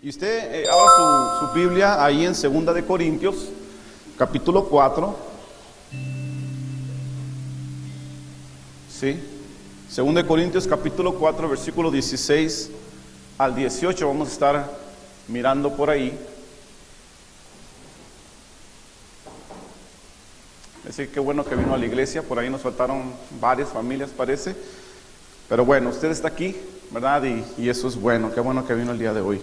Y usted abra su Biblia ahí en 2 de Corintios, capítulo 4. Sí, 2 de Corintios, capítulo 4, versículo 16 al 18. Vamos a estar mirando por ahí. Así que bueno que vino a la iglesia. Por ahí nos faltaron varias familias, parece. Pero bueno, usted está aquí, ¿verdad? Y eso es bueno. Qué bueno que vino el día de hoy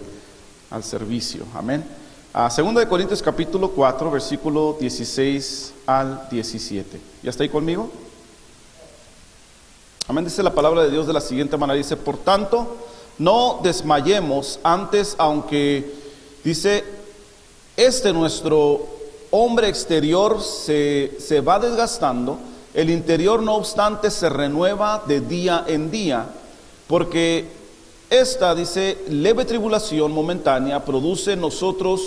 al servicio. Amén. 2 de Corintios capítulo 4, versículo 16 al 17. ¿Ya está ahí conmigo? Amén. Dice la palabra de Dios de la siguiente manera. Dice: por tanto, no desmayemos antes, aunque dice, nuestro hombre exterior se va desgastando, el interior no obstante se renueva de día en día, porque dice, leve tribulación momentánea produce en nosotros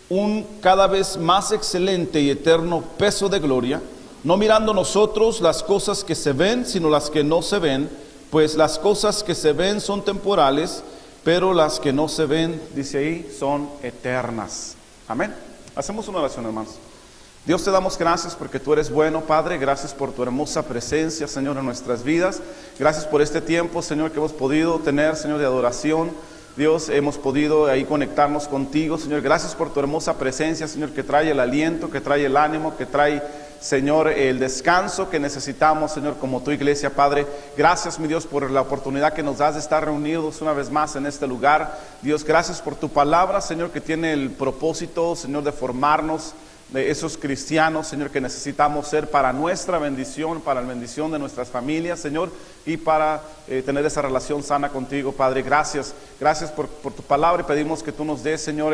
un cada vez más excelente y eterno peso de gloria, no mirando nosotros las cosas que se ven, sino las que no se ven, pues las cosas que se ven son temporales, pero las que no se ven, dice ahí, son eternas. Amén. Hacemos una oración, hermanos. Dios, te damos gracias porque tú eres bueno, Padre. Gracias por tu hermosa presencia, Señor, en nuestras vidas. Gracias por este tiempo, Señor, que hemos podido tener, Señor, de adoración. Dios, hemos podido ahí conectarnos contigo, Señor. Gracias por tu hermosa presencia, Señor, que trae el aliento, que trae el ánimo, que trae, Señor, el descanso que necesitamos, Señor, como tu iglesia, Padre. Gracias, mi Dios, por la oportunidad que nos das de estar reunidos una vez más en este lugar. Dios, gracias por tu palabra, Señor, que tiene el propósito, Señor, de formarnos, de esos cristianos, Señor, que necesitamos ser para nuestra bendición, para la bendición de nuestras familias, Señor, y para tener esa relación sana contigo, Padre. Gracias por tu palabra, y pedimos que tú nos des, Señor,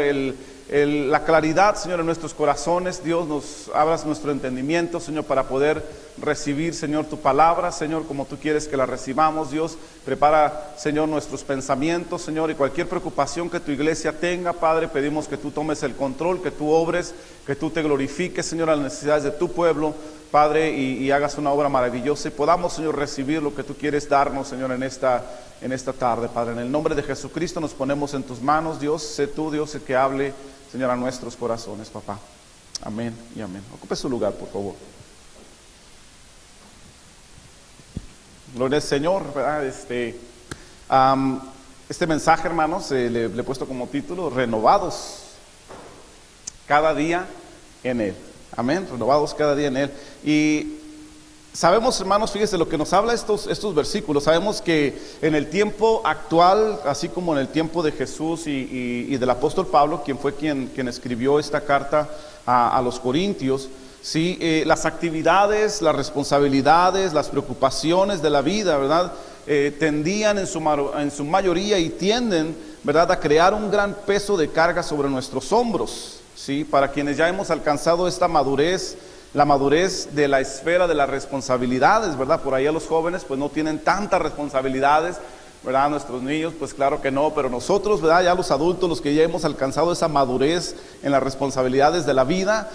la claridad, Señor, en nuestros corazones. Dios, nos abras nuestro entendimiento, Señor, para poder recibir, Señor, tu palabra, Señor, como tú quieres que la recibamos. Dios, prepara, Señor, nuestros pensamientos, Señor, y cualquier preocupación que tu iglesia tenga, Padre, pedimos que tú tomes el control, que tú obres, que tú te glorifiques, Señor, a las necesidades de tu pueblo, Padre, y hagas una obra maravillosa, y podamos, Señor, recibir lo que tú quieres darnos, Señor, en esta tarde, Padre. En el nombre de Jesucristo nos ponemos en tus manos, Dios. Sé tú, Dios, el que hable, Señor, a nuestros corazones, papá. Amén y amén. Ocupe su lugar, por favor. Gloria al Señor, ¿verdad? Este mensaje, hermanos, le he puesto como título: renovados cada día en Él. Amén, renovados cada día en Él. Y sabemos, hermanos, fíjese lo que nos habla estos versículos. Sabemos que en el tiempo actual, así como en el tiempo de Jesús y del apóstol Pablo, quien fue quien escribió esta carta a los Corintios, sí, las actividades, las responsabilidades, las preocupaciones de la vida, ¿verdad? Tendían en su mayoría y tienden, ¿verdad?, a crear un gran peso de carga sobre nuestros hombros. Sí, para quienes ya hemos alcanzado esta madurez, la madurez de la esfera de las responsabilidades, ¿verdad? Por ahí a los jóvenes pues no tienen tantas responsabilidades, ¿verdad? Nuestros niños pues claro que no, pero nosotros, ¿verdad? Ya los adultos, los que ya hemos alcanzado esa madurez en las responsabilidades de la vida,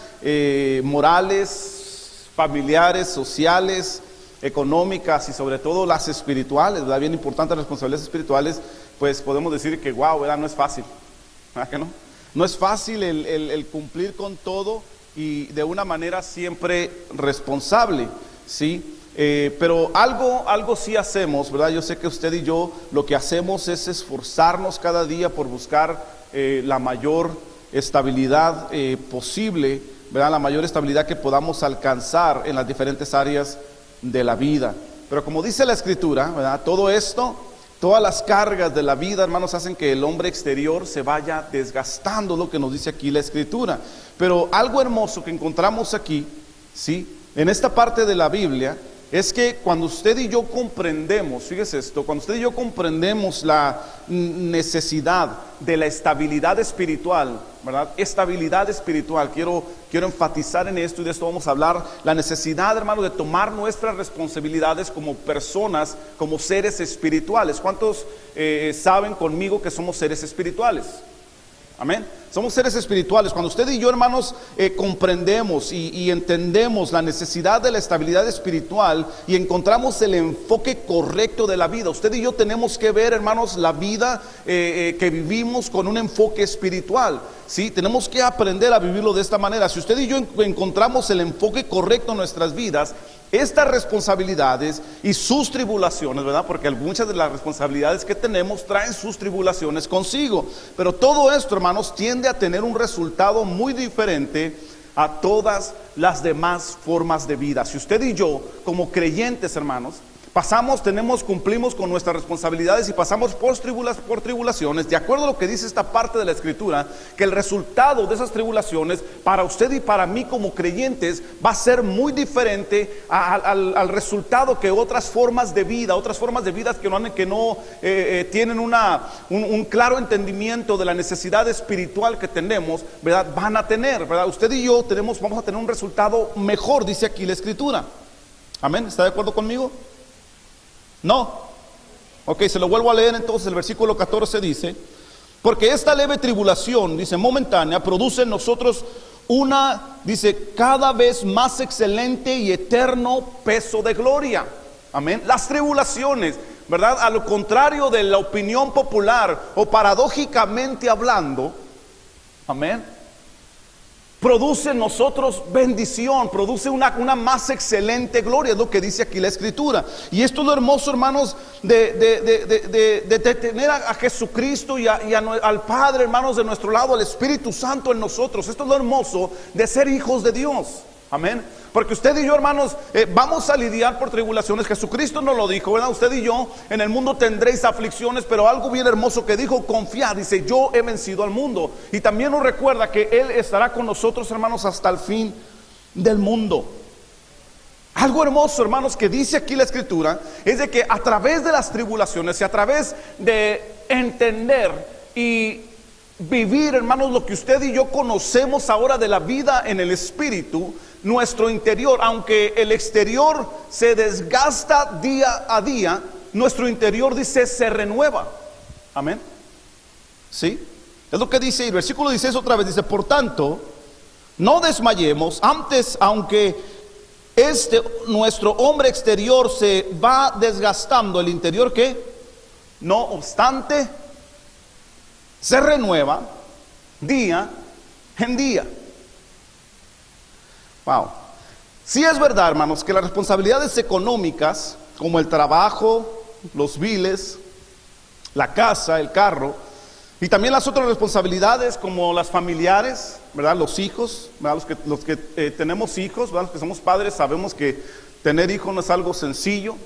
morales, familiares, sociales, económicas y sobre todo las espirituales, ¿verdad? Bien importantes las responsabilidades espirituales, pues podemos decir que wow, ¿verdad? No es fácil, ¿verdad que no? No es fácil el cumplir con todo y de una manera siempre responsable, ¿sí? Pero algo sí hacemos, ¿verdad? Yo sé que usted y yo lo que hacemos es esforzarnos cada día por buscar la mayor estabilidad posible, ¿verdad? La mayor estabilidad que podamos alcanzar en las diferentes áreas de la vida. Pero como dice la Escritura, ¿verdad? Todo esto, todas las cargas de la vida, hermanos, hacen que el hombre exterior se vaya desgastando, lo que nos dice aquí la Escritura. Pero algo hermoso que encontramos aquí, ¿sí?, en esta parte de la Biblia, es que cuando usted y yo comprendemos, fíjese esto, cuando usted y yo comprendemos la necesidad de la estabilidad espiritual, ¿verdad? Estabilidad espiritual, quiero enfatizar en esto, y de esto vamos a hablar, la necesidad, hermano, de tomar nuestras responsabilidades como personas, como seres espirituales. ¿Cuántos saben conmigo que somos seres espirituales? Amén. Somos seres espirituales. Cuando usted y yo, hermanos, comprendemos y entendemos la necesidad de la estabilidad espiritual y encontramos el enfoque correcto de la vida, usted y yo tenemos que ver, hermanos, la vida que vivimos con un enfoque espiritual. Sí, tenemos que aprender a vivirlo de esta manera. Si usted y yo encontramos el enfoque correcto en nuestras vidas, estas responsabilidades y sus tribulaciones, ¿verdad? Porque muchas de las responsabilidades que tenemos traen sus tribulaciones consigo. Pero todo esto, hermanos, tiende a tener un resultado muy diferente a todas las demás formas de vida. Si usted y yo, como creyentes, hermanos, cumplimos con nuestras responsabilidades y pasamos por tribulaciones, de acuerdo a lo que dice esta parte de la Escritura, que el resultado de esas tribulaciones para usted y para mí como creyentes va a ser muy diferente al resultado que otras formas de vida que no tienen un claro entendimiento de la necesidad espiritual que tenemos, ¿verdad? Van a tener, ¿verdad? Usted y yo vamos a tener un resultado mejor, dice aquí la Escritura. Amén, ¿está de acuerdo conmigo? No. Ok, se lo vuelvo a leer entonces. El versículo 14 dice: porque esta leve tribulación, dice, momentánea, produce en nosotros dice, cada vez más excelente y eterno peso de gloria. Amén. Las tribulaciones, ¿verdad? A lo contrario de la opinión popular o paradójicamente hablando, amén, produce en nosotros bendición, produce una más excelente gloria, es lo que dice aquí la Escritura. Y esto es lo hermoso, hermanos, de tener a Jesucristo y al Padre, hermanos, de nuestro lado, al Espíritu Santo en nosotros. Esto es lo hermoso de ser hijos de Dios. Amén. Porque usted y yo, hermanos, vamos a lidiar por tribulaciones. Jesucristo nos lo dijo, ¿verdad? Usted y yo, en el mundo tendréis aflicciones, pero algo bien hermoso que dijo: confiad, dice, yo he vencido al mundo. Y también nos recuerda que Él estará con nosotros, hermanos, hasta el fin del mundo. Algo hermoso, hermanos, que dice aquí la Escritura, es de que a través de las tribulaciones y a través de entender y vivir, hermanos, lo que usted y yo conocemos ahora de la vida en el Espíritu, nuestro interior, aunque el exterior se desgasta día a día, nuestro interior, dice, se renueva. Amén. ¿Sí? Es lo que dice el versículo 16 otra vez, dice: por tanto, no desmayemos, antes, aunque nuestro hombre exterior se va desgastando, el interior, ¿qué? No obstante, se renueva día en día. Wow. Sí es verdad, hermanos, que las responsabilidades económicas, como el trabajo, los biles, la casa, el carro, y también las otras responsabilidades como las familiares, ¿verdad? Los hijos, ¿verdad? Los que tenemos hijos, ¿verdad? Los que somos padres, sabemos que tener hijos no es algo sencillo.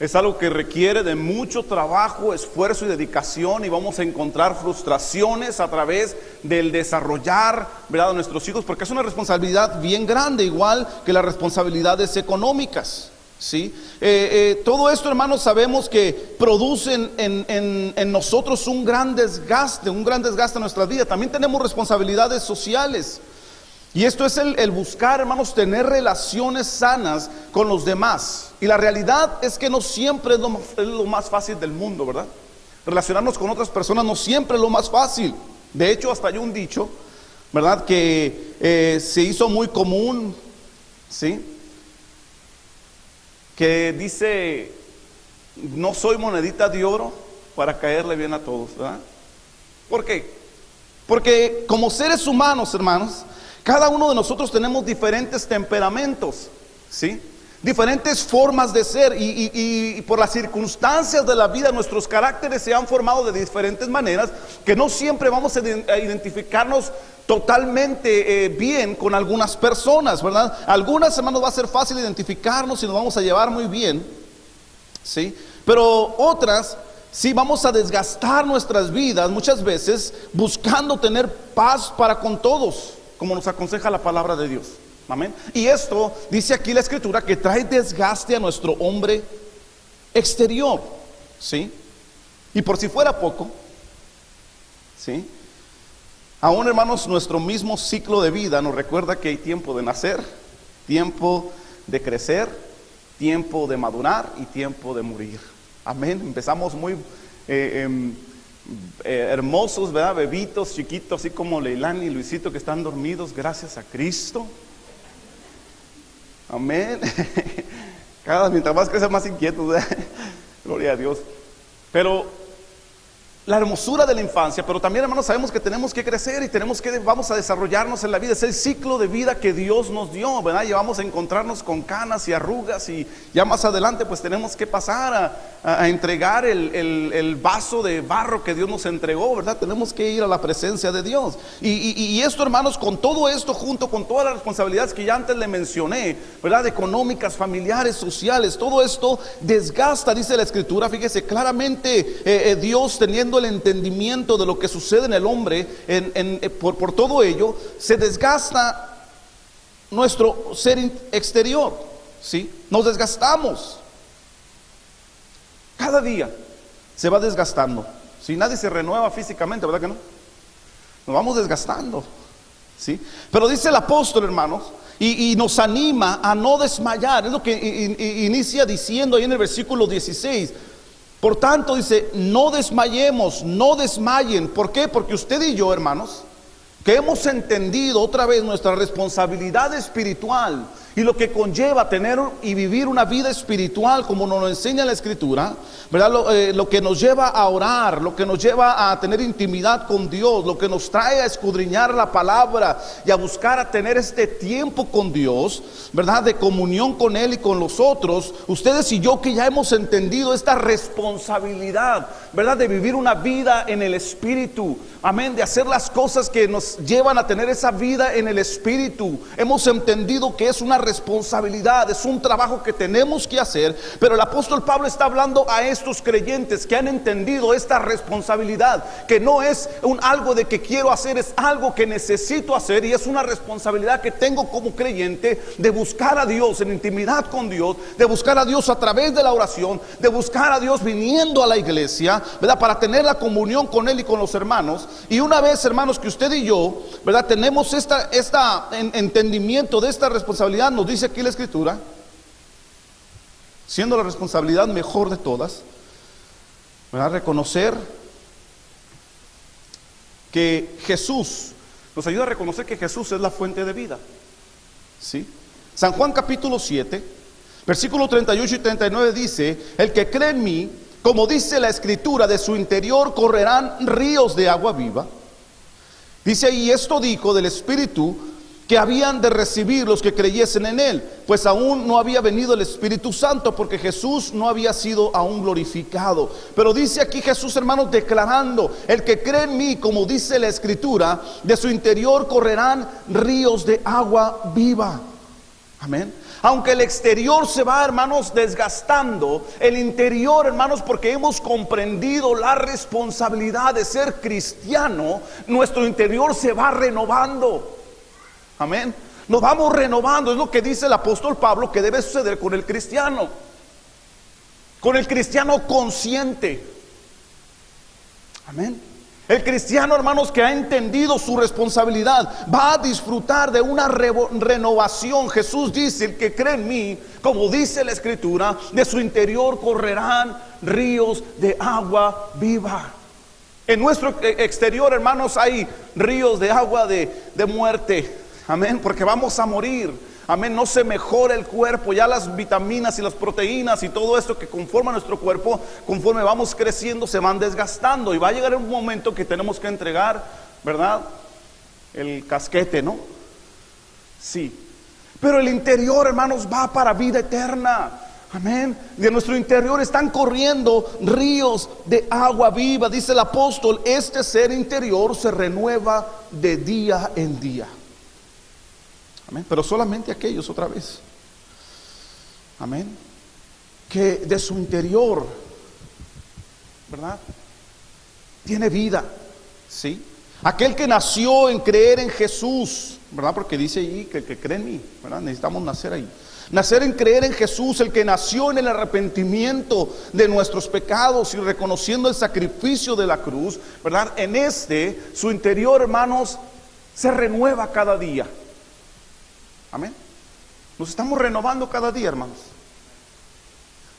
Es algo que requiere de mucho trabajo, esfuerzo y dedicación, y vamos a encontrar frustraciones a través del desarrollar, ¿verdad?, de nuestros hijos, porque es una responsabilidad bien grande, igual que las responsabilidades económicas. ¿Sí? Todo esto, hermanos, sabemos que producen en nosotros un gran desgaste en nuestra vida. También tenemos responsabilidades sociales. Y esto es el buscar, hermanos, tener relaciones sanas con los demás. Y la realidad es que no siempre es lo más fácil del mundo, ¿verdad? Relacionarnos con otras personas no siempre es lo más fácil. De hecho, hasta hay un dicho, ¿verdad?, que se hizo muy común, ¿sí?, que dice: no soy monedita de oro para caerle bien a todos, ¿verdad? ¿Por qué? Porque como seres humanos, hermanos, cada uno de nosotros tenemos diferentes temperamentos, ¿sí?, diferentes formas de ser, y por las circunstancias de la vida nuestros caracteres se han formado de diferentes maneras, que no siempre vamos a identificarnos totalmente bien con algunas personas, ¿verdad? Algunas, hermanos, va a ser fácil identificarnos y nos vamos a llevar muy bien, ¿sí? Pero otras, sí, vamos a desgastar nuestras vidas muchas veces buscando tener paz para con todos, como nos aconseja la palabra de Dios. Amén. Y esto dice aquí la Escritura que trae desgaste a nuestro hombre exterior, ¿sí? Y por si fuera poco, ¿sí?, aún, hermanos, nuestro mismo ciclo de vida nos recuerda que hay tiempo de nacer, tiempo de crecer, tiempo de madurar y tiempo de morir. Amén. Empezamos muy hermosos, ¿verdad? Bebitos, chiquitos, así como Leilani y Luisito, que están dormidos, gracias a Cristo. Amén. Mientras más crecen, más inquietos, ¿verdad? Gloria a Dios. Pero la hermosura de la infancia, pero también, hermanos, sabemos que tenemos que crecer y vamos a desarrollarnos en la vida. Es el ciclo de vida que Dios nos dio, ¿verdad? Y vamos a encontrarnos con canas y arrugas, y ya más adelante pues tenemos que pasar a entregar el vaso de barro que Dios nos entregó, ¿verdad? Tenemos que ir a la presencia de Dios. Y esto, hermanos, con todo esto, junto con todas las responsabilidades que ya antes le mencioné, ¿verdad? Económicas, familiares, sociales, todo esto desgasta, dice la Escritura. Fíjese claramente, Dios, teniendo el entendimiento de lo que sucede en el hombre, por todo ello, se desgasta nuestro ser exterior, ¿sí? Nos desgastamos. Cada día se va desgastando. Si nadie se renueva físicamente, ¿verdad que no? Nos vamos desgastando, ¿sí? Pero dice el apóstol, hermanos, y nos anima a no desmayar. Es lo que inicia diciendo ahí en el versículo 16. Por tanto, dice, no desmayemos, no desmayen. ¿Por qué? Porque usted y yo, hermanos, que hemos entendido otra vez nuestra responsabilidad espiritual y lo que conlleva tener y vivir una vida espiritual como nos lo enseña la Escritura, ¿verdad? Lo que nos lleva a orar, lo que nos lleva a tener intimidad con Dios, lo que nos trae a escudriñar la palabra y a buscar a tener este tiempo con Dios, ¿verdad? De comunión con Él y con los otros. Ustedes y yo, que ya hemos entendido esta responsabilidad, ¿verdad? De vivir una vida en el Espíritu, amén, de hacer las cosas que nos llevan a tener esa vida en el Espíritu. Hemos entendido que es una responsabilidad, es un trabajo que tenemos que hacer. Pero el apóstol Pablo está hablando a estos creyentes que han entendido esta responsabilidad, que no es algo de que quiero hacer, es algo que necesito hacer, y es una responsabilidad que tengo como creyente de buscar a Dios en intimidad con Dios, de buscar a Dios a través de la oración, de buscar a Dios viniendo a la iglesia, ¿verdad? Para tener la comunión con Él y con los hermanos. Y una vez, hermanos, que usted y yo, ¿verdad? Tenemos entendimiento de esta responsabilidad, nos dice aquí la Escritura, siendo la responsabilidad mejor de todas, ¿verdad? Reconocer que Jesús nos ayuda a reconocer que Jesús es la fuente de vida, ¿sí? San Juan capítulo 7, versículo 38 y 39 dice: el que cree en mí, como dice la Escritura, de su interior correrán ríos de agua viva. Dice: y esto dijo del Espíritu que habían de recibir los que creyesen en Él, pues aún no había venido el Espíritu Santo, porque Jesús no había sido aún glorificado. Pero dice aquí Jesús, hermanos, declarando: el que cree en mí, como dice la Escritura, de su interior correrán ríos de agua viva. Amén. Aunque el exterior se va, hermanos, desgastando, el interior, hermanos, porque hemos comprendido la responsabilidad de ser cristiano, nuestro interior se va renovando. Amén. Nos vamos renovando. Es lo que dice el apóstol Pablo que debe suceder con el cristiano consciente. Amén. El cristiano, hermanos, que ha entendido su responsabilidad, va a disfrutar de una renovación. Jesús dice: el que cree en mí, como dice la Escritura, de su interior correrán ríos de agua viva. En nuestro exterior, hermanos, hay ríos de agua de muerte. Amén, porque vamos a morir. Amén, no se mejora el cuerpo, ya las vitaminas y las proteínas y todo esto que conforma nuestro cuerpo, conforme vamos creciendo, se van desgastando, y va a llegar un momento que tenemos que entregar, ¿verdad? El casquete, ¿no? Sí. Pero el interior, hermanos, va para vida eterna. Amén. De nuestro interior están corriendo ríos de agua viva. Dice el apóstol: este ser interior se renueva de día en día. Amén. Pero solamente aquellos, otra vez, amén, que de su interior, ¿verdad?, tiene vida, ¿sí? Aquel que nació en creer en Jesús, ¿verdad? Porque dice ahí que el que cree en mí, ¿verdad? Necesitamos nacer ahí. Nacer en creer en Jesús, el que nació en el arrepentimiento de nuestros pecados y reconociendo el sacrificio de la cruz, ¿verdad? En su interior, hermanos, se renueva cada día. Amén. Nos estamos renovando cada día, hermanos.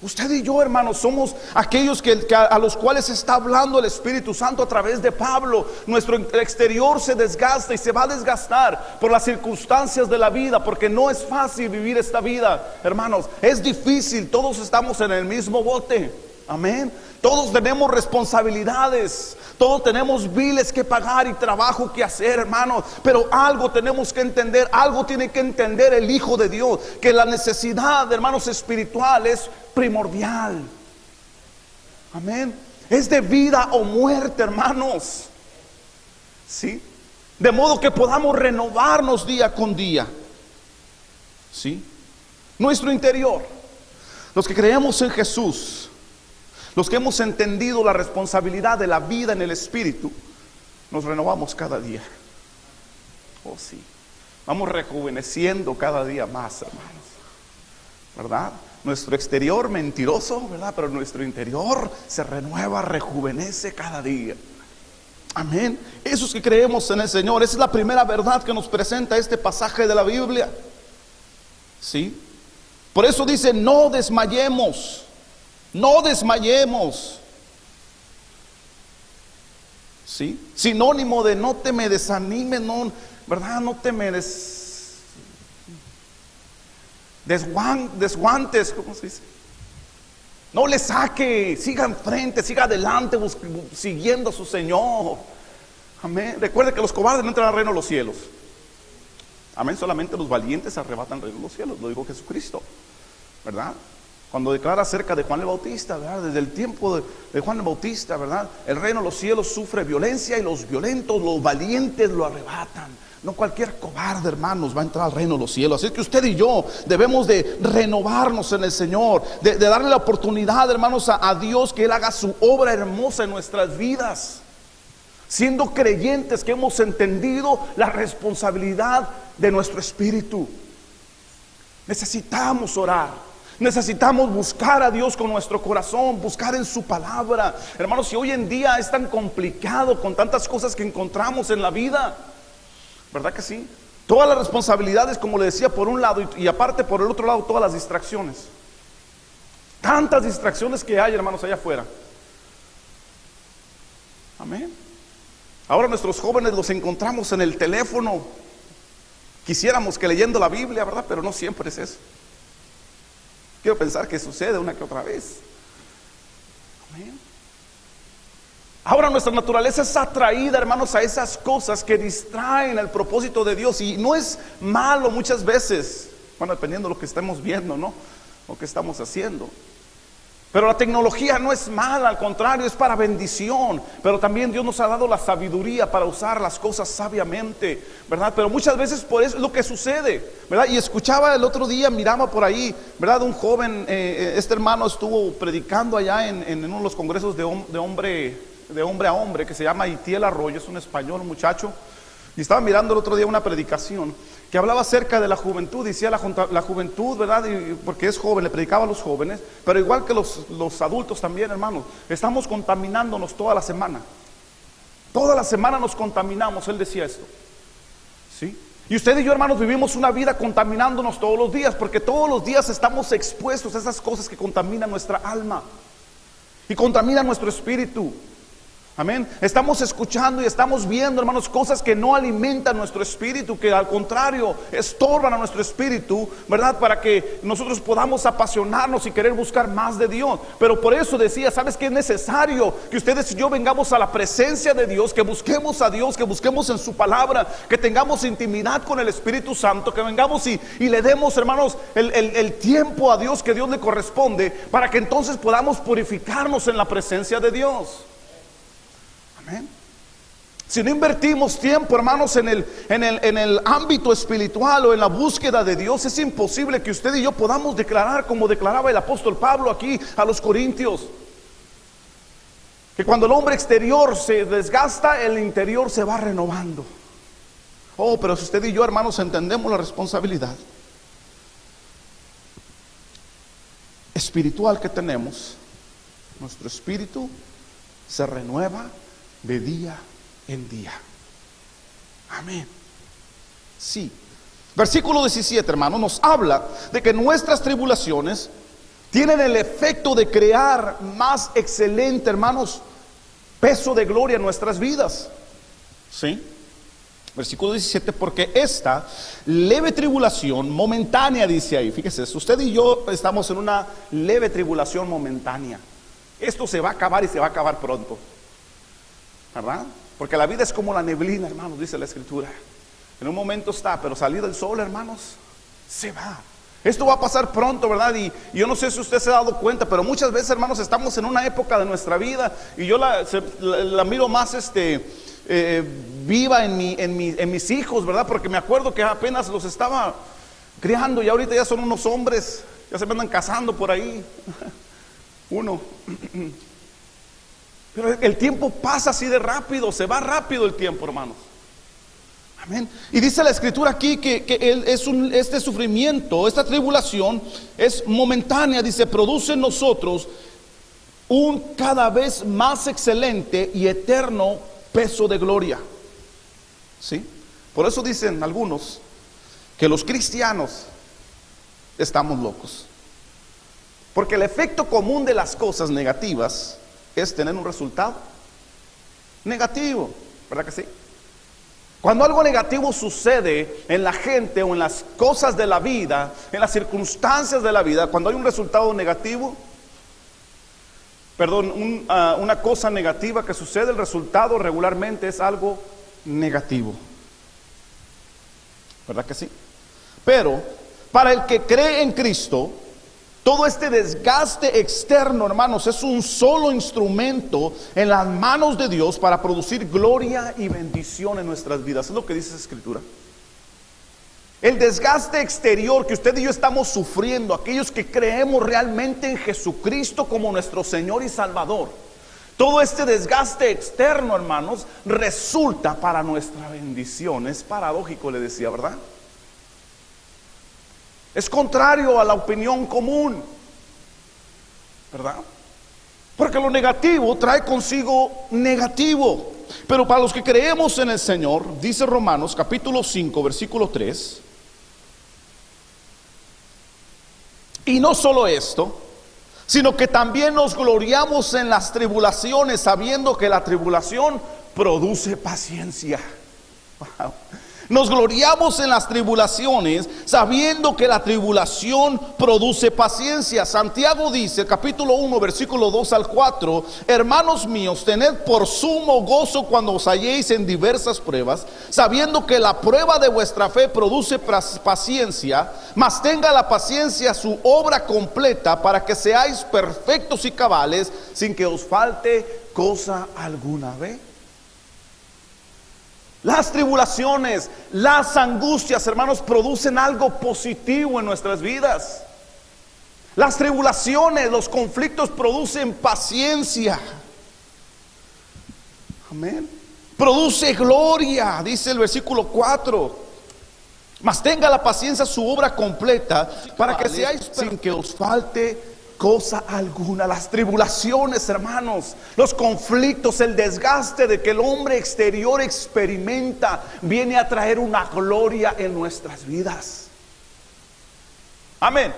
Usted y yo, hermanos, somos aquellos a los cuales está hablando el Espíritu Santo a través de Pablo. Nuestro exterior se desgasta y se va a desgastar por las circunstancias de la vida, porque no es fácil vivir esta vida, hermanos. Es difícil, todos estamos en el mismo bote. Amén. Todos tenemos responsabilidades, todos tenemos biles que pagar y trabajo que hacer, hermanos. Pero algo tenemos que entender, algo tiene que entender el Hijo de Dios, que la necesidad, hermanos, espiritual es primordial. Amén. Es de vida o muerte, hermanos. ¿Sí? De modo que podamos renovarnos día con día. ¿Sí? Nuestro interior, los que creemos en Jesús, los que hemos entendido la responsabilidad de la vida en el Espíritu, nos renovamos cada día. Oh sí, vamos rejuveneciendo cada día más, hermanos, ¿verdad? Nuestro exterior mentiroso, ¿verdad? Pero nuestro interior se renueva, rejuvenece cada día. Amén. Esos que creemos en el Señor, esa es la primera verdad que nos presenta este pasaje de la Biblia. ¿Sí? Por eso dice, no desmayemos. No desmayemos. ¿Sí? Sinónimo de no te me desanimes, no, ¿verdad? No te me desguantes, ¿cómo se dice? No le saque, siga enfrente, siga adelante, siguiendo a su Señor. Amén. Recuerde que los cobardes no entran al reino de los cielos. Amén. Solamente los valientes arrebatan el reino de los cielos. Lo dijo Jesucristo, ¿verdad? Cuando declara acerca de Juan el Bautista, ¿verdad? Desde el tiempo de Juan el Bautista, ¿verdad? El reino de los cielos sufre violencia y los violentos, los valientes lo arrebatan. No cualquier cobarde, hermanos, va a entrar al reino de los cielos. Así que usted y yo debemos de renovarnos en el Señor, de darle la oportunidad, hermanos, a Dios, que Él haga su obra hermosa en nuestras vidas, siendo creyentes que hemos entendido la responsabilidad de nuestro espíritu. Necesitamos orar. Necesitamos buscar a Dios con nuestro corazón, buscar en su palabra. Hermanos, si hoy en día es tan complicado con tantas cosas que encontramos en la vida, ¿verdad que sí? Todas las responsabilidades, como le decía, por un lado, y aparte por el otro lado, todas las distracciones. Tantas distracciones que hay, hermanos, allá afuera. Amén. Ahora nuestros jóvenes los encontramos en el teléfono. Quisiéramos que leyendo la Biblia, ¿verdad? Pero no siempre es eso. Quiero pensar que sucede una que otra vez. Amén. Ahora nuestra naturaleza es atraída, hermanos, a esas cosas que distraen el propósito de Dios. Y no es malo muchas veces, bueno, dependiendo de lo que estemos viendo, ¿no? Lo que estamos haciendo. Pero la tecnología no es mala, al contrario, es para bendición. Pero también Dios nos ha dado la sabiduría para usar las cosas sabiamente, ¿verdad? Pero muchas veces por eso es lo que sucede, ¿verdad? Y escuchaba el otro día, miraba por ahí, ¿verdad? Un joven, este hermano estuvo predicando allá en uno de los congresos de hombre a hombre, que se llama Itiel Arroyo, es un español, un muchacho. Y estaba mirando el otro día una predicación que hablaba acerca de la juventud. Decía la juventud, ¿verdad? Porque es joven, le predicaba a los jóvenes, pero igual que los adultos también, hermanos, estamos contaminándonos toda la semana. Toda la semana nos contaminamos, él decía esto. ¿Sí? Y usted y yo, hermanos, vivimos una vida contaminándonos todos los días, porque todos los días estamos expuestos a esas cosas que contaminan nuestra alma y contaminan nuestro espíritu. Amén. Estamos escuchando y estamos viendo, hermanos, cosas que no alimentan nuestro espíritu, que al contrario estorban a nuestro espíritu, ¿verdad? Para que nosotros podamos apasionarnos y querer buscar más de Dios. Pero por eso decía, ¿sabes qué? Es necesario que ustedes y yo vengamos a la presencia de Dios, que busquemos a Dios, que busquemos en su palabra, que tengamos intimidad con el Espíritu Santo, que vengamos y le demos, hermanos, el tiempo a Dios que Dios le corresponde, para que entonces podamos purificarnos en la presencia de Dios. Amén. Si no invertimos tiempo, hermanos, en el ámbito espiritual o en la búsqueda de Dios, es imposible que usted y yo podamos declarar, como declaraba el apóstol Pablo aquí a los Corintios, que cuando el hombre exterior se desgasta, el interior se va renovando. Oh, pero si usted y yo, hermanos, entendemos la responsabilidad espiritual que tenemos, nuestro espíritu se renueva de día en día. Amén. Sí. Versículo 17, hermano, nos habla de que nuestras tribulaciones tienen el efecto de crear más excelente, hermanos, peso de gloria en nuestras vidas. ¿Sí? Versículo 17, porque esta leve tribulación momentánea, dice ahí, fíjese, usted y yo estamos en una leve tribulación momentánea. Esto se va a acabar y se va a acabar pronto, ¿verdad? Porque la vida es como la neblina, hermanos, dice la Escritura. En un momento está, pero salir del sol, hermanos, se va. Esto va a pasar pronto, ¿verdad? Y yo no sé si usted se ha dado cuenta, pero muchas veces, hermanos, estamos en una época de nuestra vida, y yo la miro más viva en mis hijos, ¿verdad? Porque me acuerdo que apenas los estaba criando y ahorita ya son unos hombres, ya se me andan casando por ahí. Uno. Pero el tiempo pasa así de rápido, se va rápido el tiempo, hermanos. Amén. Y dice la Escritura aquí que este sufrimiento, esta tribulación es momentánea, dice, produce en nosotros un cada vez más excelente y eterno peso de gloria. ¿Sí? Por eso dicen algunos que los cristianos estamos locos. Porque el efecto común de las cosas negativas es tener un resultado negativo, ¿verdad que sí? Cuando algo negativo sucede en la gente o en las cosas de la vida, en las circunstancias de la vida, cuando hay un resultado negativo, una cosa negativa que sucede, el resultado regularmente es algo negativo, ¿verdad que sí? Pero para el que cree en Cristo, todo este desgaste externo, hermanos, es un solo instrumento en las manos de Dios para producir gloria y bendición en nuestras vidas. Es lo que dice la Escritura. El desgaste exterior que usted y yo estamos sufriendo, aquellos que creemos realmente en Jesucristo como nuestro Señor y Salvador, todo este desgaste externo, hermanos, resulta para nuestra bendición. Es paradójico, le decía, ¿verdad? Es contrario a la opinión común, ¿verdad? Porque lo negativo trae consigo negativo. Pero para los que creemos en el Señor, dice Romanos capítulo 5, versículo 3. Y no solo esto, sino que también nos gloriamos en las tribulaciones, sabiendo que la tribulación produce paciencia. Wow. Nos gloriamos en las tribulaciones, sabiendo que la tribulación produce paciencia. Santiago dice, capítulo 1, versículo 2 al 4, hermanos míos, tened por sumo gozo cuando os halléis en diversas pruebas, sabiendo que la prueba de vuestra fe produce paciencia, mas tenga la paciencia su obra completa, para que seáis perfectos y cabales, sin que os falte cosa alguna. ¿Ve? Las tribulaciones, las angustias, hermanos, producen algo positivo en nuestras vidas. Las tribulaciones, los conflictos producen paciencia. Amén. Produce gloria, dice el versículo 4. Mas tenga la paciencia su obra completa, para que seáis sin que os falte cosa alguna. Las tribulaciones, hermanos, los conflictos, el desgaste de que el hombre exterior experimenta, viene a traer una gloria en nuestras vidas. Amén.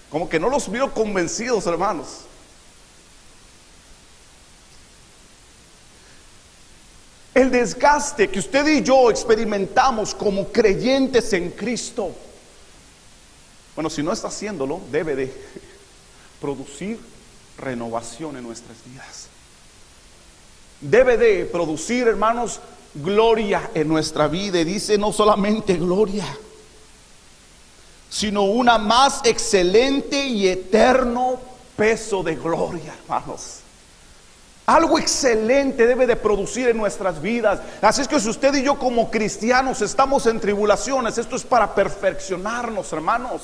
Como que no los veo convencidos, hermanos. El desgaste que usted y yo experimentamos como creyentes en Cristo, bueno, si no está haciéndolo, debe de producir renovación en nuestras vidas. Debe de producir, hermanos, gloria en nuestra vida. Y dice, no solamente gloria, sino una más excelente y eterno peso de gloria, hermanos. Algo excelente debe de producir en nuestras vidas. Así es que si usted y yo como cristianos estamos en tribulaciones, esto es para perfeccionarnos, hermanos,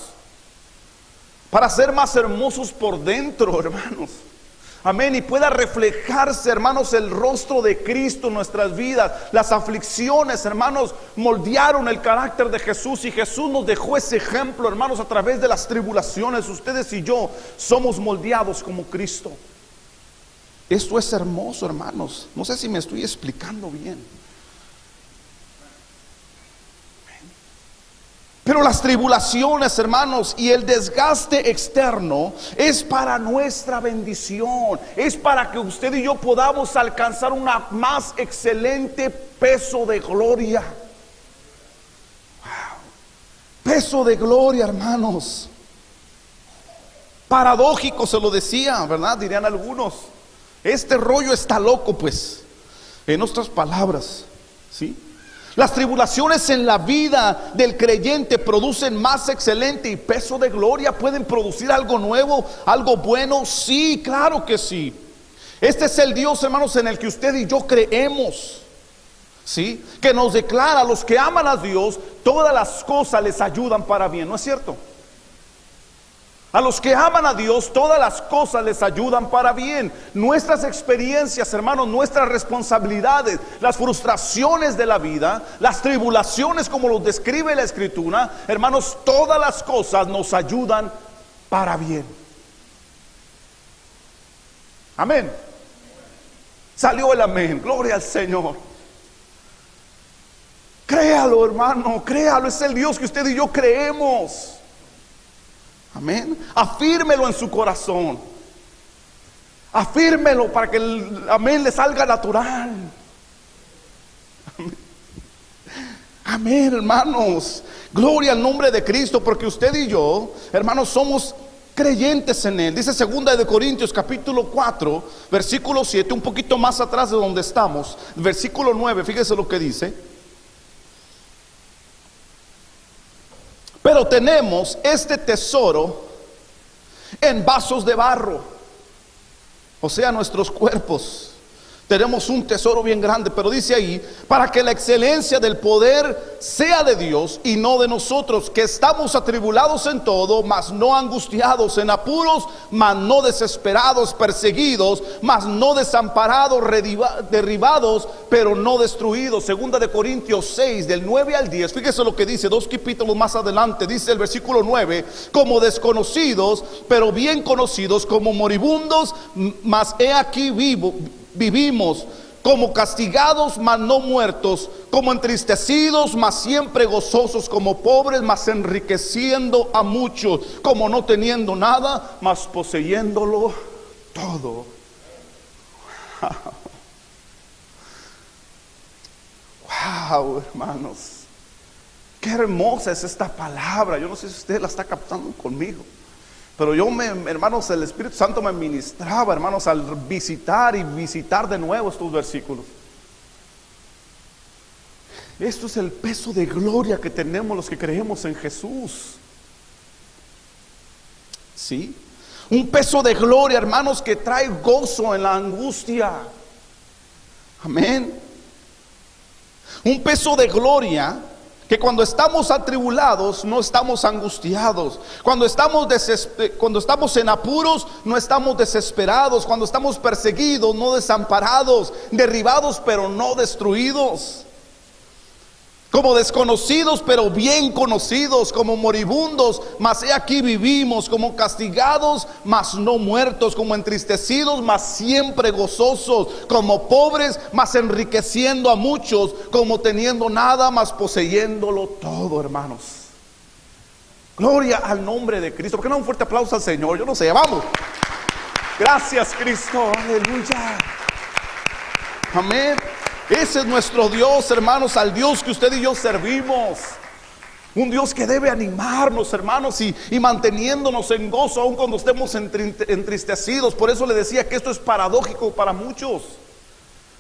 para ser más hermosos por dentro, hermanos. Amén. Y pueda reflejarse, hermanos, el rostro de Cristo en nuestras vidas. Las aflicciones, hermanos, moldearon el carácter de Jesús, y Jesús nos dejó ese ejemplo, hermanos, a través de las tribulaciones. Ustedes y yo somos moldeados como Cristo. Esto es hermoso, hermanos. No sé si me estoy explicando bien. Pero las tribulaciones, hermanos, y el desgaste externo es para nuestra bendición. Es para que usted y yo podamos alcanzar un más excelente peso de gloria. Wow. Peso de gloria, hermanos. Paradójico se lo decía, ¿verdad? Dirían algunos. Este rollo está loco, pues. En otras palabras, ¿sí? Las tribulaciones en la vida del creyente producen más excelente y peso de gloria. ¿Pueden producir algo nuevo, algo bueno? Sí, claro que sí. Este es el Dios, hermanos, en el que usted y yo creemos, ¿sí? Que nos declara: a los que aman a Dios, todas las cosas les ayudan para bien. ¿No es cierto? A los que aman a Dios, todas las cosas les ayudan para bien. Nuestras experiencias, hermanos, nuestras responsabilidades, las frustraciones de la vida, las tribulaciones como los describe la Escritura, hermanos, todas las cosas nos ayudan para bien. Amén. Salió el amén. Gloria al Señor. Créalo, hermano, créalo. Es el Dios que usted y yo creemos. Amén. Afírmelo en su corazón. Afírmelo para que el amén le salga natural. Amén. Amén, hermanos. Gloria al nombre de Cristo, porque usted y yo, hermanos, somos creyentes en Él. Dice 2 de Corintios capítulo 4 versículo 7, un poquito más atrás de donde estamos, versículo 9, fíjese lo que dice: pero tenemos este tesoro en vasos de barro, o sea, nuestros cuerpos. Tenemos un tesoro bien grande, pero dice ahí: para que la excelencia del poder sea de Dios y no de nosotros, que estamos atribulados en todo, mas no angustiados, en apuros, mas no desesperados, perseguidos, mas no desamparados, derribados, pero no destruidos. 2 de Corintios 6, del 9 al 10. Fíjese lo que dice, 2 capítulos más adelante. Dice el versículo 9: como desconocidos, pero bien conocidos; como moribundos, mas he aquí vivimos; como castigados, mas no muertos; como entristecidos, mas siempre gozosos; como pobres, mas enriqueciendo a muchos; como no teniendo nada, mas poseyéndolo todo. Wow, hermanos, qué hermosa es esta palabra. Yo no sé si usted la está captando conmigo, pero hermanos, el Espíritu Santo me ministraba, hermanos, al visitar de nuevo estos versículos. Esto es el peso de gloria que tenemos los que creemos en Jesús. ¿Sí? Un peso de gloria, hermanos, que trae gozo en la angustia. Amén. Un peso de gloria que cuando estamos atribulados no estamos angustiados. Cuando estamos en apuros no estamos desesperados. Cuando estamos perseguidos no desamparados. Derribados pero no destruidos. Como desconocidos pero bien conocidos. Como moribundos, mas he aquí vivimos. Como castigados, mas no muertos. Como entristecidos, mas siempre gozosos. Como pobres, mas enriqueciendo a muchos. Como teniendo nada, mas poseyéndolo todo, hermanos. Gloria al nombre de Cristo. ¿Por qué no un fuerte aplauso al Señor? Yo no sé, vamos. Gracias, Cristo. Aleluya. Amén. Ese es nuestro Dios, hermanos, al Dios que usted y yo servimos. Un Dios que debe animarnos, hermanos, y manteniéndonos en gozo aun cuando estemos entristecidos. Por eso le decía que esto es paradójico para muchos.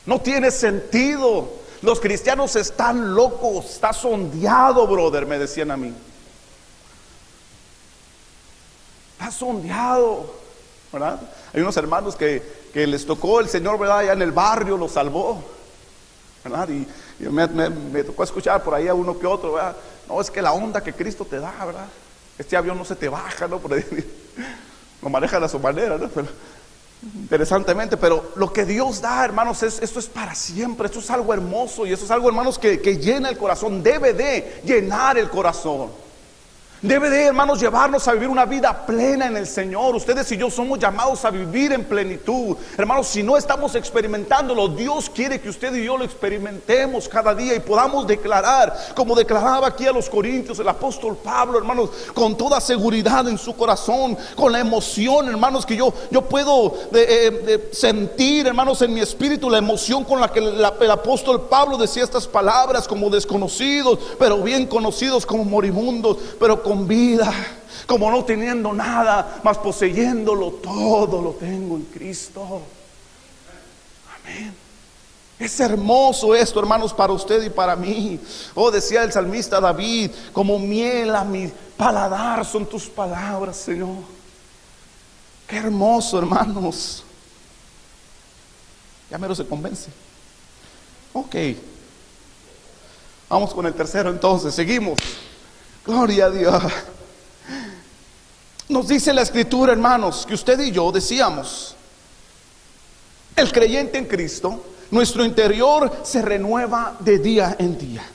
No tiene sentido. Los cristianos están locos. Está sondeado, brother, me decían a mí. Está sondeado, ¿verdad? Hay unos hermanos que les tocó el Señor, ¿verdad? Allá en el barrio los salvó, ¿verdad? Y me tocó escuchar por ahí a uno que otro, ¿verdad? No, es que la onda que Cristo te da, ¿verdad? Este avión no se te baja, ¿no? Por ahí, lo manejan a su manera, ¿no? Pero, interesantemente, pero lo que Dios da, hermanos, esto es para siempre. Esto es algo hermoso y esto es algo, hermanos, que llena el corazón. Debe de llenar el corazón. Debe de, hermanos, llevarnos a vivir una vida plena en el Señor. Ustedes y yo somos llamados a vivir en plenitud. Hermanos, si no estamos experimentándolo, Dios quiere que usted y yo lo experimentemos cada día y podamos declarar, como declaraba aquí a los Corintios el apóstol Pablo, hermanos, con toda seguridad en su corazón, con la emoción, hermanos, que yo puedo sentir, hermanos, en mi espíritu la emoción con la que el apóstol Pablo decía estas palabras, como desconocidos, pero bien conocidos, como moribundos, pero con vida, como no teniendo nada, mas poseyéndolo todo, lo tengo en Cristo. Amén. Es hermoso esto, hermanos, para usted y para mí. Oh, decía el salmista David, como miel a mi paladar son tus palabras, Señor. Qué hermoso, hermanos. Ya mero se convence. Ok, vamos con el tercero entonces, seguimos. Gloria a Dios. Nos dice la escritura, hermanos, que usted y yo decíamos, el creyente en Cristo, nuestro interior se renueva de día en día.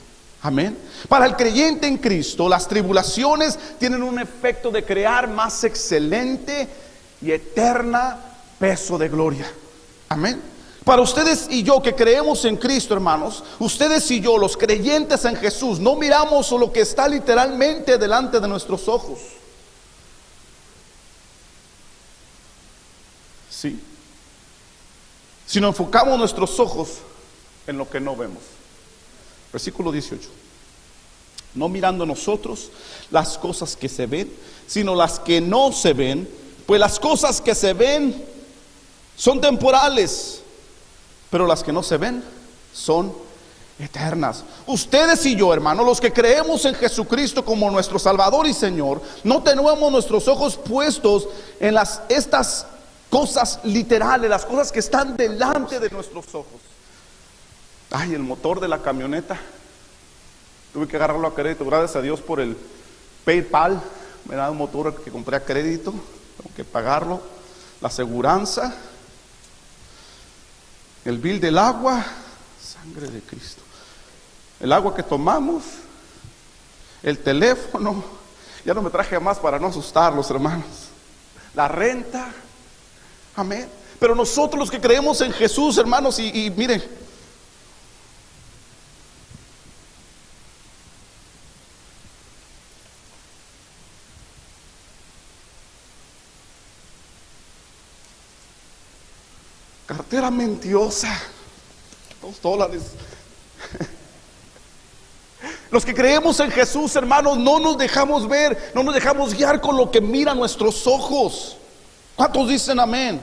Amén. Para el creyente en Cristo, las tribulaciones tienen un efecto de crear más excelente y eterna peso de gloria. Amén. Para ustedes y yo que creemos en Cristo, hermanos, ustedes y yo, los creyentes en Jesús, no miramos lo que está literalmente delante de nuestros ojos. Sí. Sino enfocamos nuestros ojos en lo que no vemos. Versículo 18. No mirando nosotros las cosas que se ven, sino las que no se ven, pues las cosas que se ven son temporales, pero las que no se ven son eternas. Ustedes y yo, hermanos, los que creemos en Jesucristo como nuestro Salvador y Señor, no tenemos nuestros ojos puestos en estas cosas literales, las cosas que están delante de nuestros ojos. Ay, el motor de la camioneta, tuve que agarrarlo a crédito, gracias a Dios por el PayPal, me da un motor que compré a crédito, tengo que pagarlo, la aseguranza, el bill del agua, sangre de Cristo, el agua que tomamos, el teléfono, ya no me traje más para no asustarlos, hermanos, la renta, amén. Pero nosotros los que creemos en Jesús, hermanos, y miren, cartera mentirosa, $2. Los que creemos en Jesús, hermanos, no nos dejamos ver, no nos dejamos guiar con lo que miran nuestros ojos. ¿Cuántos dicen amén?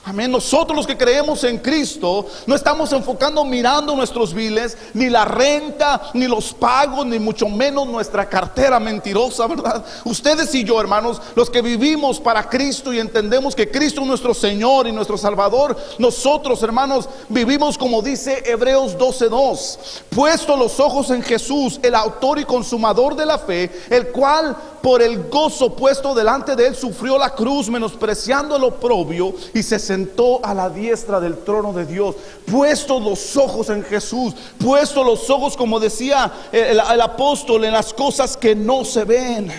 Amén. Nosotros los que creemos en Cristo no estamos enfocando mirando nuestros biles, ni la renta, ni los pagos, ni mucho menos nuestra cartera mentirosa, ¿verdad? Ustedes y yo, hermanos, los que vivimos para Cristo y entendemos que Cristo es nuestro Señor y nuestro Salvador, nosotros, hermanos, vivimos como dice Hebreos 12:2, puesto los ojos en Jesús, el autor y consumador de la fe, el cual por el gozo puesto delante de él sufrió la cruz, menospreciando el oprobio, y se sentó a la diestra del trono de Dios. Puestos los ojos en Jesús, puestos los ojos, como decía el apóstol, en las cosas que no se ven,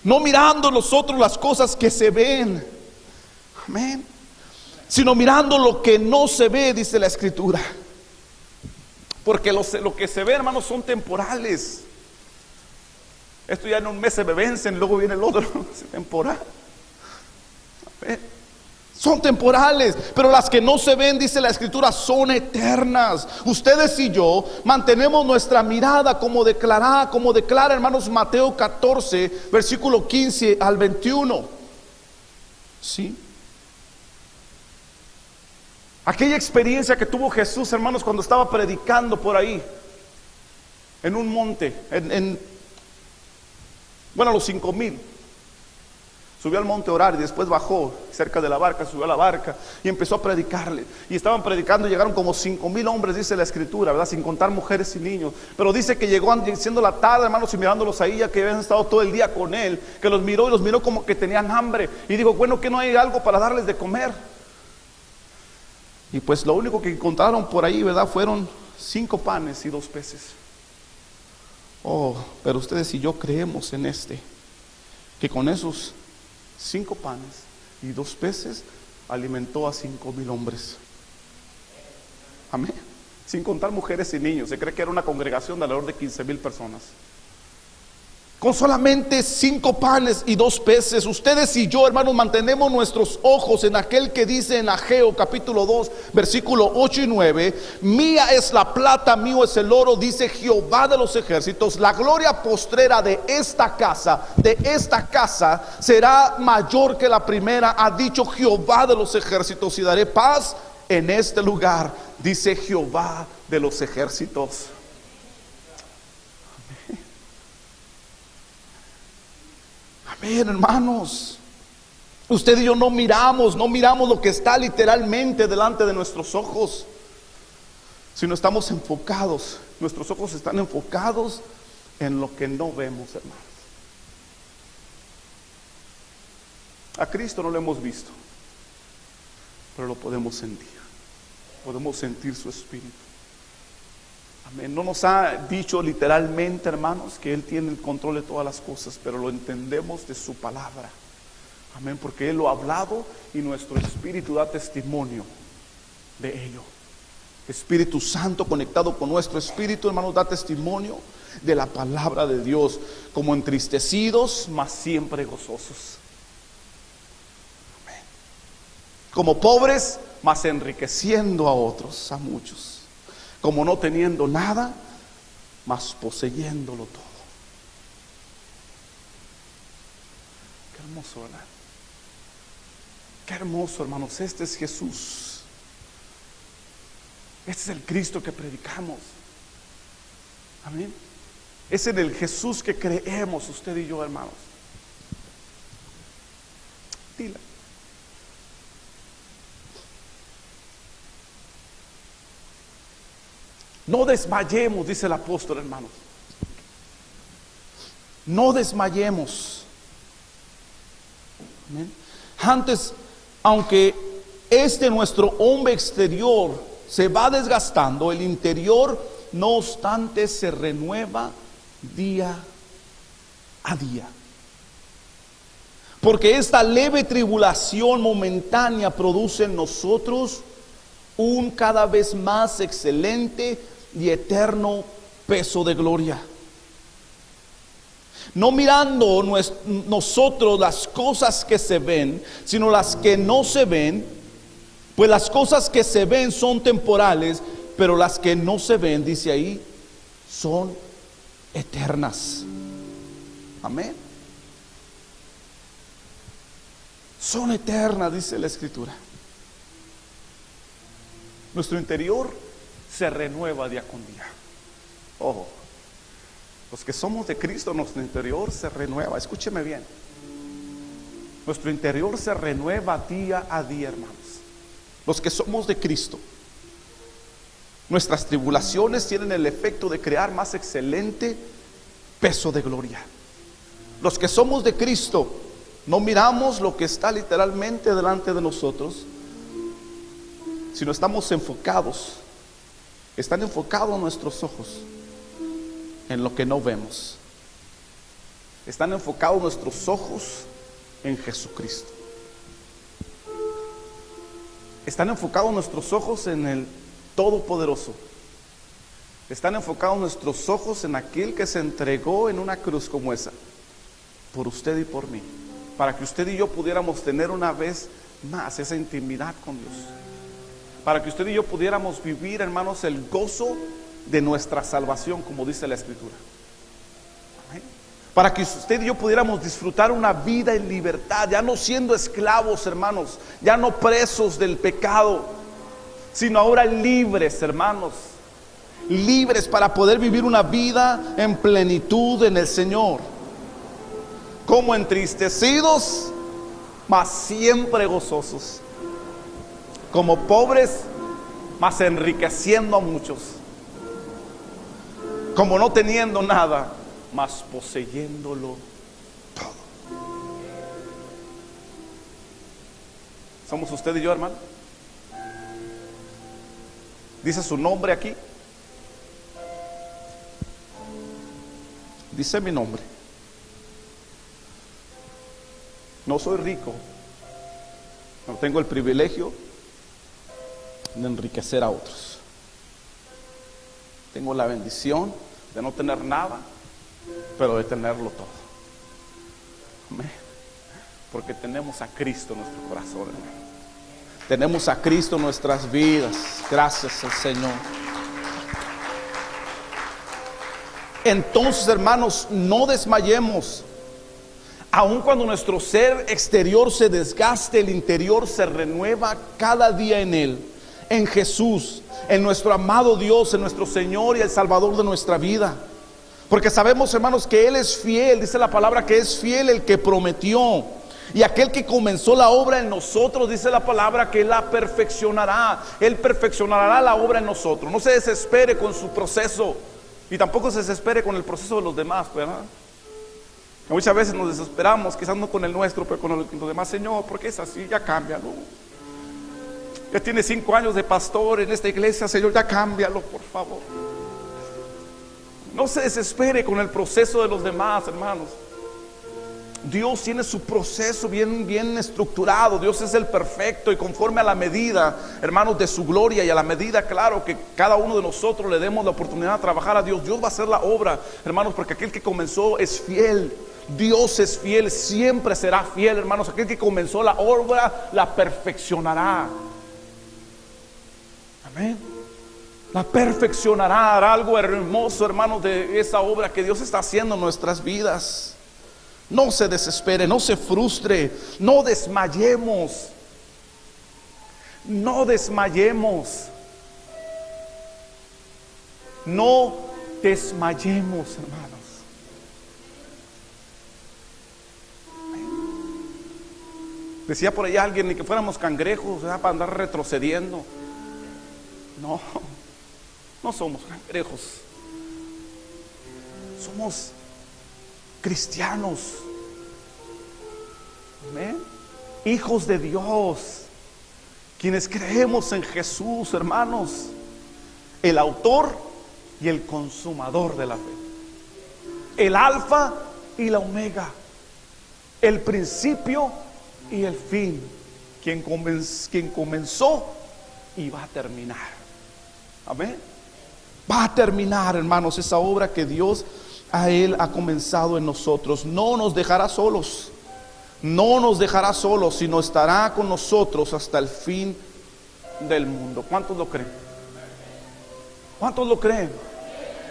no mirando nosotros las cosas que se ven, amén, sino mirando lo que no se ve, dice la escritura, porque lo que se ve, hermanos, son temporales. Esto ya en un mes se me vencen, luego viene el otro, es temporal. Son temporales, pero las que no se ven, dice la escritura, son eternas. Ustedes y yo mantenemos nuestra mirada como declara, hermanos, Mateo 14, versículo 15 al 21. ¿Sí? Aquella experiencia que tuvo Jesús, hermanos, cuando estaba predicando por ahí, en un monte, a los 5,000, subió al monte a orar y después bajó cerca de la barca, subió a la barca y empezó a predicarle. Y estaban predicando, llegaron como 5,000 hombres, dice la escritura, ¿verdad? Sin contar mujeres y niños. Pero dice que llegó siendo la tarde, hermanos, y mirándolos ahí, ya que habían estado todo el día con él, que los miró como que tenían hambre. Y dijo, bueno, que no hay algo para darles de comer. Y pues lo único que encontraron por ahí, ¿verdad? Fueron 5 panes y 2 peces. Oh, pero ustedes y yo creemos en que con esos 5 panes y 2 peces alimentó a 5,000 hombres. Amén. Sin contar mujeres y niños. Se cree que era una congregación de alrededor de 15,000 personas. Con solamente 5 panes y 2 peces, ustedes y yo, hermanos, mantenemos nuestros ojos en aquel que dice en Ageo capítulo 2, versículo 8 y 9: mía es la plata, mío es el oro, dice Jehová de los ejércitos. La gloria postrera de esta casa será mayor que la primera, ha dicho Jehová de los ejércitos, y daré paz en este lugar, dice Jehová de los ejércitos. Amén, hermanos. Usted y yo no miramos lo que está literalmente delante de nuestros ojos, sino estamos enfocados. Nuestros ojos están enfocados en lo que no vemos, hermanos. A Cristo no lo hemos visto, pero lo podemos sentir. Podemos sentir su espíritu. Amén. No nos ha dicho literalmente, hermanos, que Él tiene el control de todas las cosas, pero lo entendemos de su palabra. Amén, porque Él lo ha hablado y nuestro espíritu da testimonio de ello. Espíritu Santo conectado con nuestro espíritu, hermanos, da testimonio de la palabra de Dios, como entristecidos, mas siempre gozosos. Amén. Como pobres, mas enriqueciendo a otros, a muchos. Como no teniendo nada, mas poseyéndolo todo. Qué hermoso, ¿verdad? Qué hermoso, hermanos. Este es Jesús. Este es el Cristo que predicamos. Amén. Es en el Jesús que creemos usted y yo, hermanos. Dile. No desmayemos, dice el apóstol, hermanos. No desmayemos. Amén. Antes, aunque nuestro hombre exterior se va desgastando, el interior, no obstante, se renueva día a día. Porque esta leve tribulación momentánea produce en nosotros un cada vez más excelente y eterno peso de gloria. No mirando nosotros las cosas que se ven, sino las que no se ven, pues las cosas que se ven son temporales, pero las que no se ven, dice ahí, son eternas. Amén. Son eternas, dice la Escritura. Nuestro interior se renueva día con día. Oh, los que somos de Cristo, nuestro interior se renueva. Escúcheme bien. Nuestro interior se renueva día a día, hermanos. Los que somos de Cristo, nuestras tribulaciones tienen el efecto de crear más excelente peso de gloria. Los que somos de Cristo, no miramos lo que está literalmente delante de nosotros, sino estamos enfocados. Están enfocados nuestros ojos en lo que no vemos. Están enfocados nuestros ojos en Jesucristo. Están enfocados nuestros ojos en el Todopoderoso. Están enfocados nuestros ojos en aquel que se entregó en una cruz como esa, por usted y por mí, para que usted y yo pudiéramos tener una vez más esa intimidad con Dios. Para que usted y yo pudiéramos vivir, hermanos, el gozo de nuestra salvación, como dice la Escritura. Amén. Para que usted y yo pudiéramos disfrutar una vida en libertad, ya no siendo esclavos, hermanos, ya no presos del pecado, sino ahora libres, hermanos, libres para poder vivir una vida en plenitud en el Señor. Como entristecidos, mas siempre gozosos. Como pobres, mas enriqueciendo a muchos. Como no teniendo nada, mas poseyéndolo todo. ¿Somos usted y yo, hermano? ¿Dice su nombre aquí? dice mi nombre. No soy rico, no tengo el privilegio de enriquecer a otros. Tengo la bendición de no tener nada, pero de tenerlo todo. Amén. Porque tenemos a Cristo en nuestro corazón, hermano. Tenemos a Cristo en nuestras vidas. Gracias al Señor. Entonces, hermanos, no desmayemos. Aun cuando nuestro ser exterior se desgaste, el interior se renueva cada día en Él, en Jesús, en nuestro amado Dios, en nuestro Señor y el Salvador de nuestra vida. Porque sabemos, hermanos, que Él es fiel. Dice la palabra que es fiel el que prometió. Y aquel que comenzó la obra en nosotros, dice la palabra que Él la perfeccionará. Él perfeccionará la obra en nosotros. No se desespere con su proceso, y tampoco se desespere con el proceso de los demás, ¿verdad? Muchas veces nos desesperamos, quizás no con el nuestro, pero con los demás. Señor, ¿por qué es así? Ya cámbialo. Ya tiene 5 años de pastor en esta iglesia, Señor, ya cámbialo, por favor. No se desespere con el proceso de los demás, hermanos. Dios tiene su proceso bien estructurado. Dios es el perfecto, y conforme a la medida, hermanos, de su gloria, y a la medida, claro, que cada uno de nosotros le demos la oportunidad de trabajar a Dios, Dios va a hacer la obra, hermanos, porque aquel que comenzó es fiel. Dios es fiel, siempre será fiel, hermanos. Aquel que comenzó la obra la perfeccionará. Amén. La perfeccionará, hará algo hermoso, hermanos, de esa obra que Dios está haciendo en nuestras vidas. No se desespere, no se frustre, no desmayemos. No desmayemos. No desmayemos, hermanos. Decía por ahí alguien, ni que fuéramos cangrejos, ¿verdad?, para andar retrocediendo. No, no somos cangrejos. Somos cristianos. Amén. Hijos de Dios, quienes creemos en Jesús, hermanos, el autor y el consumador de la fe, el alfa y la omega, el principio y el fin, quien comenzó y va a terminar. Amén. Va a terminar, hermanos, esa obra que Dios a Él ha comenzado en nosotros. No nos dejará solos. No nos dejará solos, sino estará con nosotros hasta el fin del mundo. ¿Cuántos lo creen? ¿Cuántos lo creen?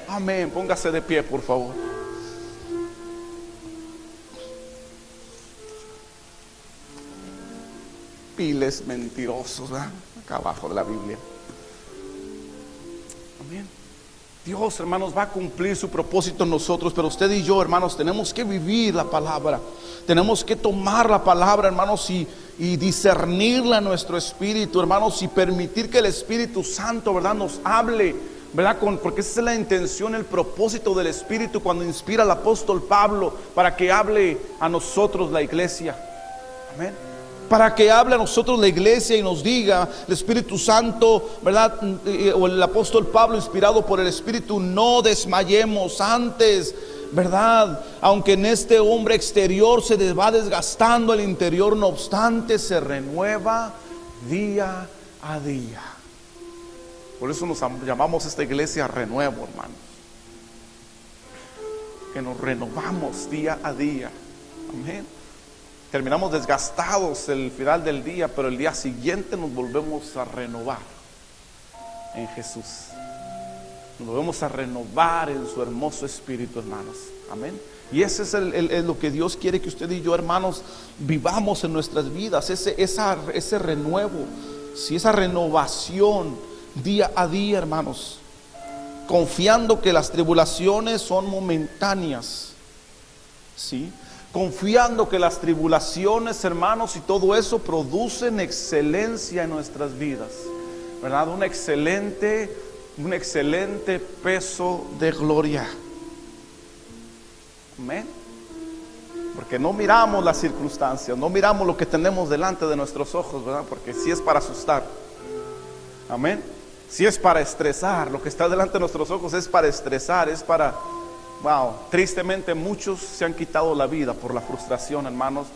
Amén. Póngase de pie, por favor. Piles mentirosos, ¿verdad?, acá abajo de la Biblia. Amén. Dios, hermanos, va a cumplir su propósito en nosotros, pero usted y yo, hermanos, tenemos que vivir la palabra. Tenemos que tomar la palabra, hermanos, y discernirla en nuestro espíritu, hermanos, y permitir que el Espíritu Santo, ¿verdad?, nos hable, ¿verdad? Porque esa es la intención, el propósito del Espíritu cuando inspira al apóstol Pablo para que hable a nosotros, la iglesia. Amén. Para que hable a nosotros la iglesia y nos diga el Espíritu Santo, ¿verdad?, o el apóstol Pablo, inspirado por el Espíritu: no desmayemos antes, ¿verdad? Aunque en este hombre exterior se va desgastando, el interior no obstante se renueva día a día. Por eso nos llamamos esta iglesia Renuevo, hermanos. Que nos renovamos día a día. Amén. Terminamos desgastados el final del día, pero el día siguiente nos volvemos a renovar en Jesús. Nos volvemos a renovar en su hermoso Espíritu, hermanos. Amén. Y ese es lo que Dios quiere que usted y yo, hermanos, vivamos en nuestras vidas. Ese renuevo, sí, esa renovación día a día, hermanos. Confiando que las tribulaciones son momentáneas. Sí. Confiando que las tribulaciones, hermanos, y todo eso producen excelencia en nuestras vidas, ¿verdad? Un excelente peso de gloria. Amén. Porque no miramos las circunstancias, no miramos lo que tenemos delante de nuestros ojos, ¿verdad? Porque si es para asustar. Amén. Si es para estresar, lo que está delante de nuestros ojos es para estresar, es para Wow, tristemente muchos se han quitado la vida por la frustración, hermanos,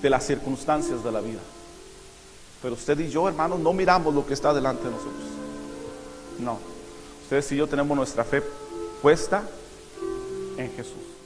de las circunstancias de la vida. Pero usted y yo, hermanos, no miramos lo que está delante de nosotros. No, ustedes y yo tenemos nuestra fe puesta en Jesús.